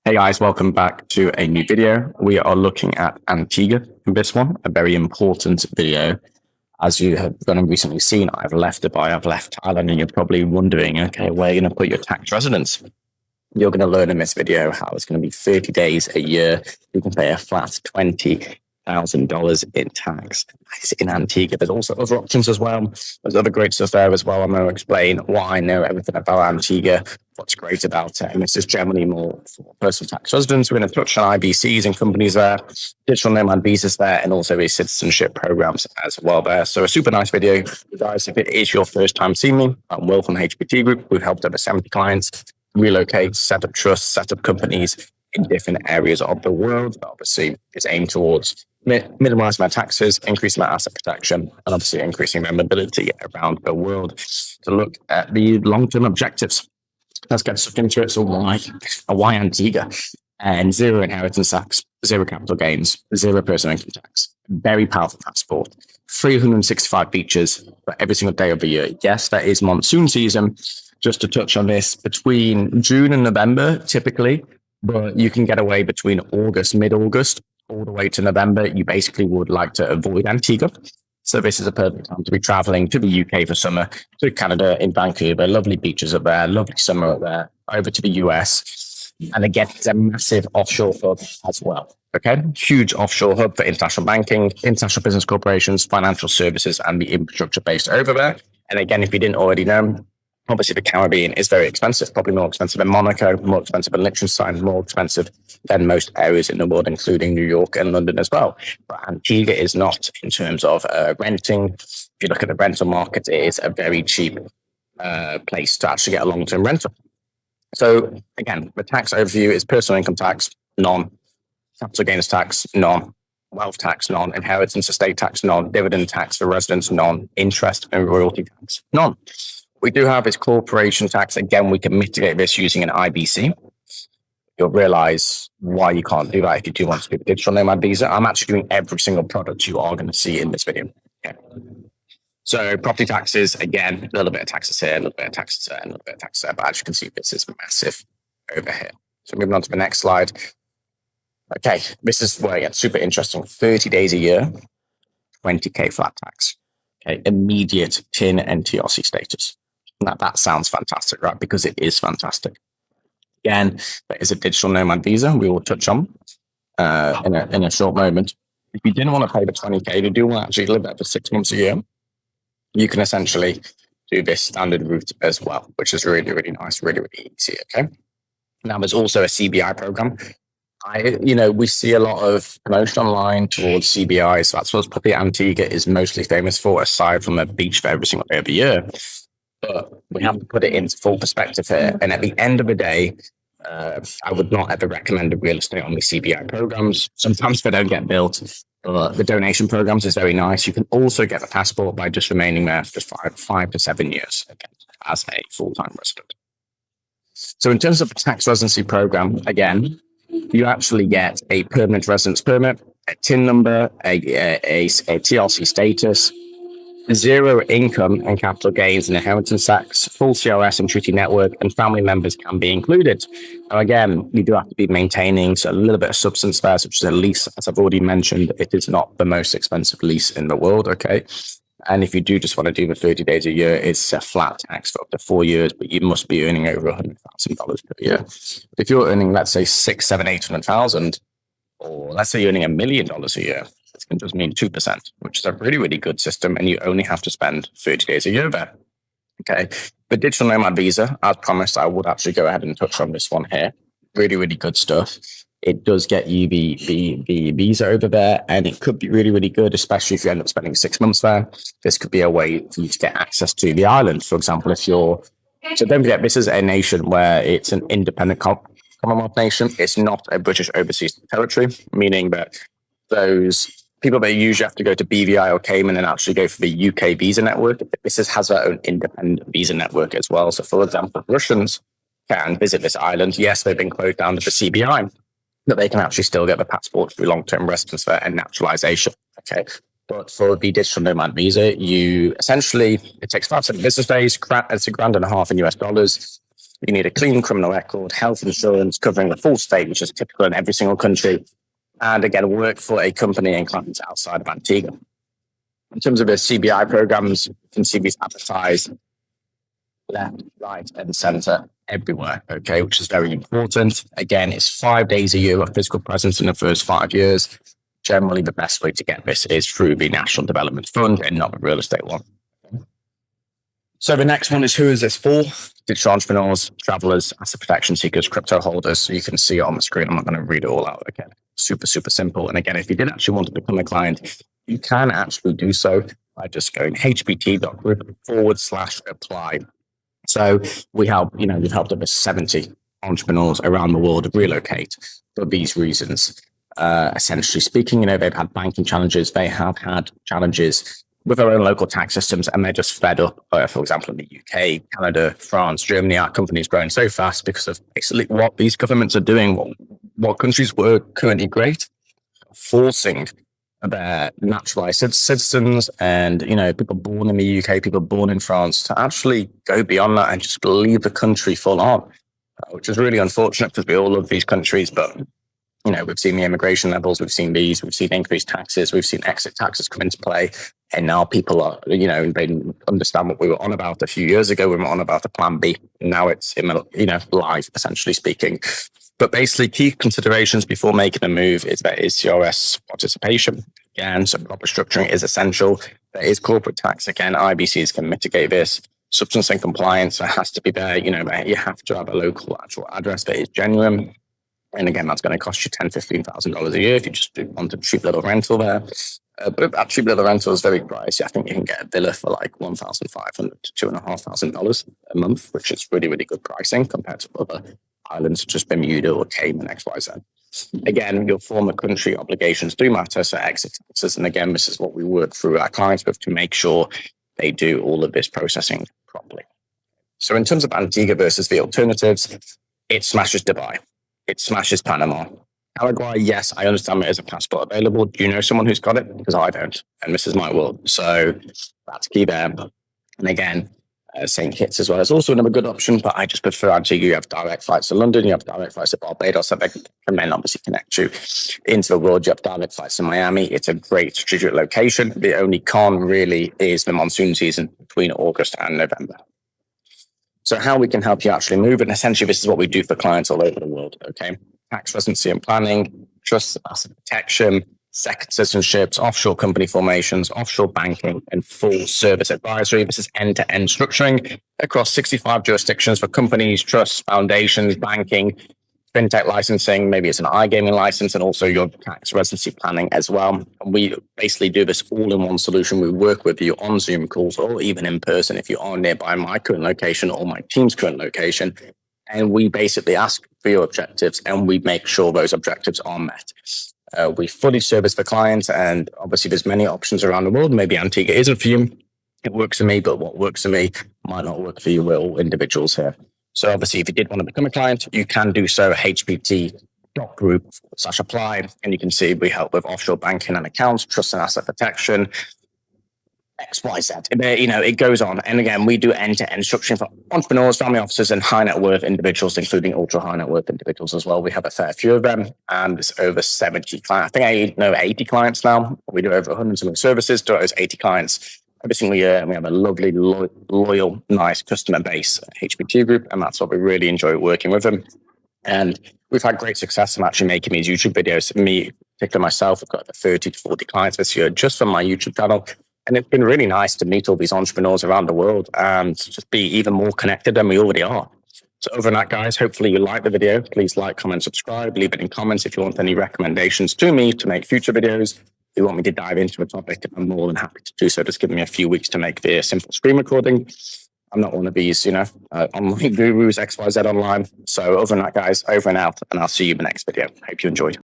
Hey guys, welcome back to a new video. We are looking at Antigua in this one, a very important video. As you have gone and recently seen, I've left Dubai, I've left Thailand, and you're probably wondering, okay, where are you going to put your tax residence? You're going to learn in this video how it's going to be 30 days a year. You can pay a flat $20,000 in tax. It's in Antigua. There's also other options as well. There's other great stuff there as well. I'm going to explain why I know everything about Antigua, what's great about it. And this is generally more for personal tax residents. We're going to touch on IBCs and companies there, digital nomad visas there, and also the citizenship programs as well there. So a super nice video. Guys, if it is your first time seeing me, I'm Will from HPT Group. We've helped over 70 clients relocate, set up trusts, set up companies in different areas of the world. But obviously, it's aimed towards minimizing their taxes, increasing their asset protection, and obviously increasing their mobility around the world to look at the long-term objectives. Let's get stuck into it. So why Antigua? And zero inheritance tax, zero capital gains, zero personal income tax. Very powerful passport. 365 beaches for every single day of the year. Yes, that is monsoon season. Just to touch on this, between June and November, typically, but you can get away between August, mid-August, all the way to November. You basically would like to avoid Antigua. So this is a perfect time to be traveling to the UK for summer, to Canada in Vancouver, lovely beaches up there, lovely summer up there, over to the US. And again, it's a massive offshore hub as well. Okay, huge offshore hub for international banking, international business corporations, financial services, and the infrastructure based over there. And again, if you didn't already know, obviously, the Caribbean is very expensive, probably more expensive than Monaco, more expensive than Liechtenstein, more expensive than most areas in the world, including New York and London as well. But Antigua is not in terms of renting. If you look at the rental market, it is a very cheap place to actually get a long-term rental. So again, the tax overview is personal income tax, none. Capital gains tax, none. Wealth tax, none. Inheritance estate tax, none. Dividend tax for residents, none. Interest and royalty tax, none. We do have is corporation tax. Again, we can mitigate this using an IBC. You'll realize why you can't do that if you do want to do a digital nomad visa. I'm actually doing every single product you are going to see in this video. Okay. So property taxes, again, a little bit of taxes here, a little bit of taxes there, a little bit of taxes there. But as you can see, this is massive over here. So moving on to the next slide. Okay, this is where it gets super interesting. 30 days a year, 20K flat tax. Okay, immediate TIN and TRC status. That sounds fantastic, right? Because it is fantastic. Again, there is a digital nomad visa we will touch on in a short moment. If you didn't want to pay the 20K, you do want to actually live there for 6 months a year, you can essentially do this standard route as well, which is really, really nice, really, really easy, okay? Now, there's also a CBI program. We see a lot of promotion online towards CBI, so that's what probably Antigua is mostly famous for, aside from a beach for every single day of the year. But we have to put it into full perspective here. And at the end of the day, I would not ever recommend a real estate on the CBI programs. Sometimes they don't get built. The donation programs is very nice. You can also get the passport by just remaining there for just 5 to 7 years again, as a full-time resident. So in terms of the tax residency program, again, you actually get a permanent residence permit, a TIN number, a TRC status, zero income and capital gains and inheritance tax, full CRS and treaty network, and family members can be included. Now, again, you do have to be maintaining a little bit of substance there, such as a lease. As I've already mentioned, it is not the most expensive lease in the world, okay? And if you do just want to do the 30 days a year, it's a flat tax for up to 4 years, but you must be earning over $100,000 per year. If you're earning, let's say, 6, 7, 800,000, or let's say you're earning $1 million a year, it can just mean 2%, which is a really, really good system, and you only have to spend 30 days a year there. Okay, the digital nomad visa, as promised, I would actually go ahead and touch on this one here. Really, really good stuff. It does get you the visa over there, and it could be really, really good, especially if you end up spending 6 months there. This could be a way for you to get access to the island, for example, if you're... So don't forget, this is a nation where it's an independent Commonwealth nation. It's not a British overseas territory, meaning that those people that usually have to go to BVI or Cayman and actually go for the UK visa network, this has their own independent visa network as well. So, for example, Russians can visit this island. Yes, they've been closed down to the CBI, but they can actually still get the passport through long-term residence there and naturalization. Okay. But for the digital nomad visa, you essentially, it takes 5 to 7 business days. It's $1.5 grand in US dollars. You need a clean criminal record, health insurance covering the full state, which is typical in every single country, and again, work for a company and clients outside of Antigua. In terms of the CBI programs, you can see these advertised left, right, and center everywhere, okay, which is very important. Again, it's 5 days a year of physical presence in the first 5 years. Generally, the best way to get this is through the National Development Fund and not the real estate one. So the next one is, who is this for? Digital entrepreneurs, travelers, asset protection seekers, crypto holders. So you can see it on the screen. I'm not going to read it all out again. Super, super simple. And again, if you did actually want to become a client, you can actually do so by just going hpt.group/apply. So we've helped over 70 entrepreneurs around the world relocate for these reasons. Essentially speaking, they've had banking challenges. They have had challenges with their own local tax systems, and they're just fed up. For example, in the UK, Canada, France, Germany, our company's growing so fast because of basically what these governments are doing, what countries were currently great, forcing their naturalized citizens and, people born in the UK, people born in France to actually go beyond that and just leave the country full on, which is really unfortunate because we all love these countries, but we've seen the immigration levels, we've seen increased taxes, we've seen exit taxes come into play. And now people are, they understand what we were on about a few years ago. We were on about the plan B. Now it's, live, essentially speaking. But basically, key considerations before making a move is there is CRS participation. Again, so proper structuring is essential. There is corporate tax. Again, IBCs can mitigate this. Substance and compliance has to be there. You have to have a local actual address that is genuine. And again, that's going to cost you $10,000, $15,000 a year if you just want a cheap little rental there. But that cheap little rental is very pricey. I think you can get a villa for like $1,500 to $2,500 a month, which is really, really good pricing compared to other islands such as Bermuda or Cayman, XYZ. Again, your former country obligations do matter, so exit taxes. And again, this is what we work through our clients with to make sure they do all of this processing properly. So in terms of Antigua versus the alternatives, it smashes Dubai. It smashes Panama. Paraguay, yes, I understand there is a passport available. Do you know someone who's got it? Because I don't, and this is my world. So that's key there. And again, St. Kitts as well is also another good option, but I just prefer Antigua. You have direct flights to London, you have direct flights to Barbados, so they can then obviously connect you into the world. You have direct flights to Miami. It's a great strategic location. The only con really is the monsoon season between August and November. So how we can help you actually move, and essentially this is what we do for clients all over the world, okay? Tax residency and planning, trust asset protection, second citizenships, offshore company formations, offshore banking, and full service advisory. This is end-to-end structuring across 65 jurisdictions for companies, trusts, foundations, banking, fintech licensing, maybe it's an iGaming license, and also your tax residency planning as well. And we basically do this all in one solution. We work with you on Zoom calls or even in person if you are nearby my current location or my team's current location. And we basically ask for your objectives and we make sure those objectives are met. We fully service the clients, and obviously there's many options around the world. Maybe Antigua isn't for you. It works for me, but what works for me might not work for you. We're all individuals here. So obviously, if you did want to become a client, you can do so at hpt.group/apply. And you can see we help with offshore banking and accounts, trust and asset protection, XYZ. It goes on. And again, we do end-to-end structuring for entrepreneurs, family offices, and high net worth individuals, including ultra high net worth individuals as well. We have a fair few of them, and it's over 70 clients. I think I know 80 clients now. We do over 100 something services to those 80 clients every single year, and we have a lovely, loyal, nice customer base at HPT Group, and that's what we really enjoy working with them. And we've had great success in actually making these YouTube videos. Me, particularly myself, I've got 30 to 40 clients this year just from my YouTube channel. And it's been really nice to meet all these entrepreneurs around the world and just be even more connected than we already are. So over and out, guys, hopefully you like the video. Please like, comment, subscribe, leave it in comments if you want any recommendations to me to make future videos. If you want me to dive into a topic, I'm more than happy to do so. Just give me a few weeks to make the simple screen recording. I'm not one of these, online gurus, XYZ online. So over and out, guys, over and out, and I'll see you in the next video. Hope you enjoyed.